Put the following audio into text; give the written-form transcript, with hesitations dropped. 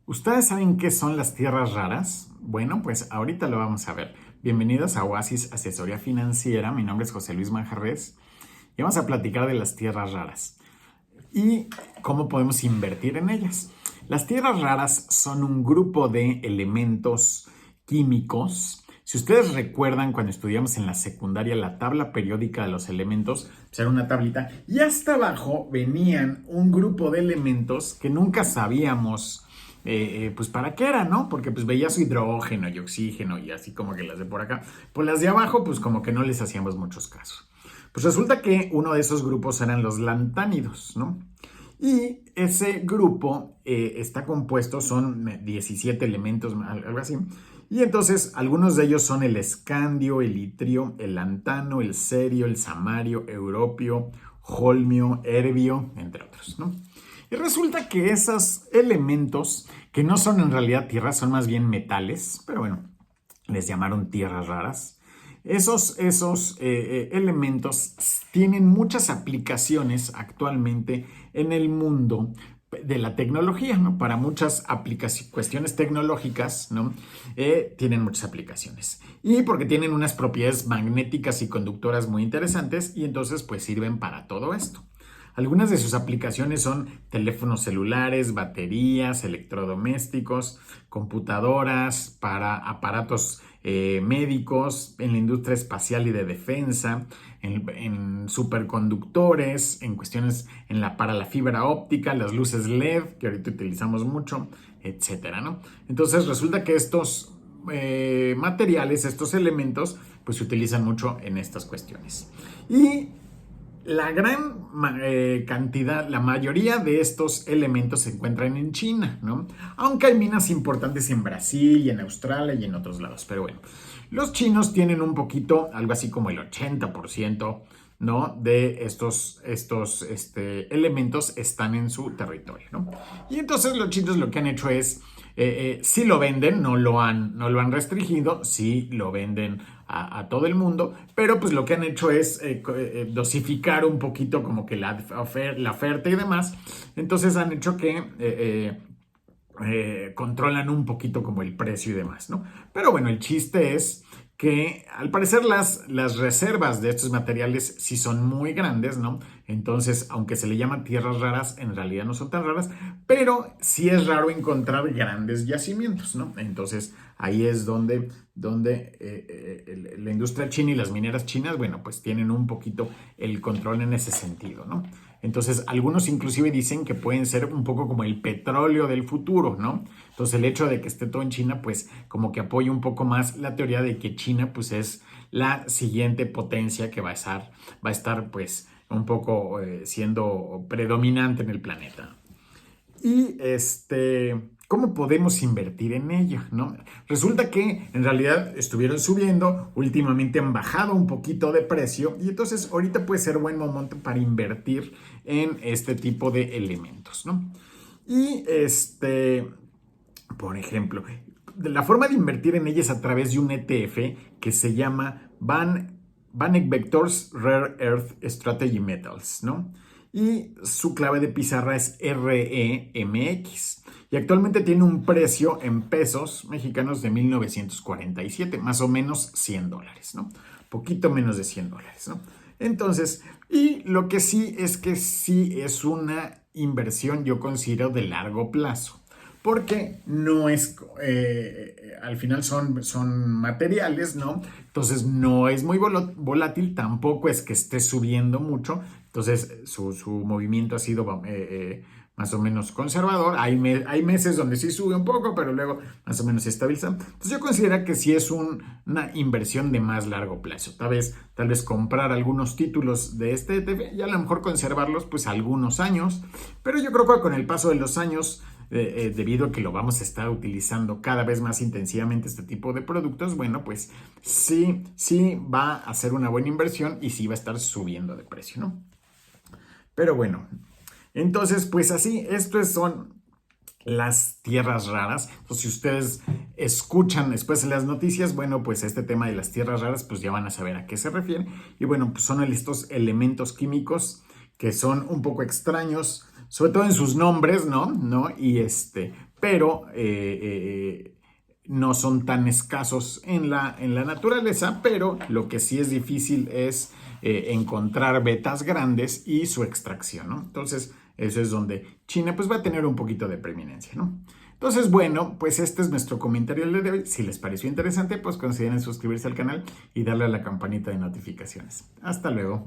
¿Ustedes saben qué son las tierras raras? Bueno, pues ahorita lo vamos a ver. Bienvenidos a Oasis Asesoría Financiera. Mi nombre es José Luis Manjarres y vamos a platicar de las tierras raras y cómo podemos invertir en ellas. Las tierras raras son un grupo de elementos químicos. Si ustedes recuerdan cuando estudiamos en la secundaria la tabla periódica de los elementos, pues era una tablita y hasta abajo venían un grupo de elementos que nunca sabíamos pues para qué era, ¿no? Porque pues veía su hidrógeno y oxígeno y así como que las de por acá. Pues las de abajo pues como que no les hacíamos muchos casos. Pues resulta que uno de esos grupos eran los lantánidos, ¿no? Y ese grupo está compuesto, son 17 elementos, algo así. Y entonces algunos de ellos son el escandio, el itrio, el lantano, el cerio, el samario, europio, holmio, herbio, entre otros, ¿no? Y resulta que esos elementos, que no son en realidad tierras, son más bien metales, pero bueno, les llamaron tierras raras. Esos elementos tienen muchas aplicaciones actualmente en el mundo de la tecnología, ¿no? Para muchas cuestiones tecnológicas, ¿no? Tienen muchas aplicaciones. Y porque tienen unas propiedades magnéticas y conductoras muy interesantes y entonces pues sirven para todo esto. Algunas de sus aplicaciones son teléfonos celulares, baterías, electrodomésticos, computadoras, para aparatos médicos, en la industria espacial y de defensa, en superconductores, en cuestiones para la fibra óptica, las luces LED, que ahorita utilizamos mucho, etcétera, ¿no? Entonces resulta que estos materiales, estos elementos, pues se utilizan mucho en estas cuestiones. Y la gran cantidad, la mayoría de estos elementos se encuentran en China, ¿no? Aunque hay minas importantes en Brasil y en Australia y en otros lados. Pero bueno, los chinos tienen un poquito, algo así como el 80%, ¿no? De estos elementos están en su territorio, ¿no? Y entonces los chinos lo que han hecho es, sí lo venden, no lo han restringido, sí lo venden a todo el mundo, pero pues lo que han hecho es dosificar un poquito como que la oferta y demás. Entonces han hecho que controlan un poquito como el precio y demás, ¿no? Pero bueno, el chiste es que al parecer las reservas de estos materiales sí son muy grandes, ¿no? Entonces, aunque se le llaman tierras raras, en realidad no son tan raras, pero sí es raro encontrar grandes yacimientos, ¿no? Entonces, ahí es donde la industria china y las mineras chinas, bueno, pues tienen un poquito el control en ese sentido, ¿no? Entonces, algunos inclusive dicen que pueden ser un poco como el petróleo del futuro, ¿no? Entonces, el hecho de que esté todo en China, pues como que apoya un poco más la teoría de que China, pues es la siguiente potencia que va a estar pues un poco siendo predominante en el planeta. Y ¿cómo podemos invertir en ella? ¿No? Resulta que en realidad estuvieron subiendo, últimamente han bajado un poquito de precio y entonces ahorita puede ser buen momento para invertir en este tipo de elementos, ¿no? Y por ejemplo, la forma de invertir en ella es a través de un ETF que se llama Vanek Vectors Rare Earth Strategy Metals, ¿no? Y su clave de pizarra es REMX. Y actualmente tiene un precio en pesos mexicanos de 1947, más o menos $100, ¿no? Poquito menos de $100, ¿no? Entonces, y lo que sí es que sí es una inversión, yo considero, de largo plazo porque no es, al final son materiales, ¿no? Entonces no es muy volátil, tampoco es que esté subiendo mucho, entonces su movimiento ha sido más o menos conservador, hay meses donde sí sube un poco, pero luego más o menos se estabiliza, entonces yo considero que sí es una inversión de más largo plazo, tal vez comprar algunos títulos de este ETF y a lo mejor conservarlos pues algunos años, pero yo creo que con el paso de los años debido a que lo vamos a estar utilizando cada vez más intensivamente este tipo de productos, bueno, pues sí va a ser una buena inversión y sí va a estar subiendo de precio, ¿no? Pero bueno, entonces pues así, estos son las tierras raras. Entonces, si ustedes escuchan después en las noticias, bueno, pues este tema de las tierras raras, pues ya van a saber a qué se refiere. Y bueno, pues son estos elementos químicos que son un poco extraños, sobre todo en sus nombres, ¿no? Y pero no son tan escasos en la naturaleza, pero lo que sí es difícil es encontrar betas grandes y su extracción, ¿no? Entonces, eso es donde China pues va a tener un poquito de preeminencia, ¿no? Entonces, bueno, pues este es nuestro comentario del día de hoy. Si les pareció interesante, pues consideren suscribirse al canal y darle a la campanita de notificaciones. Hasta luego.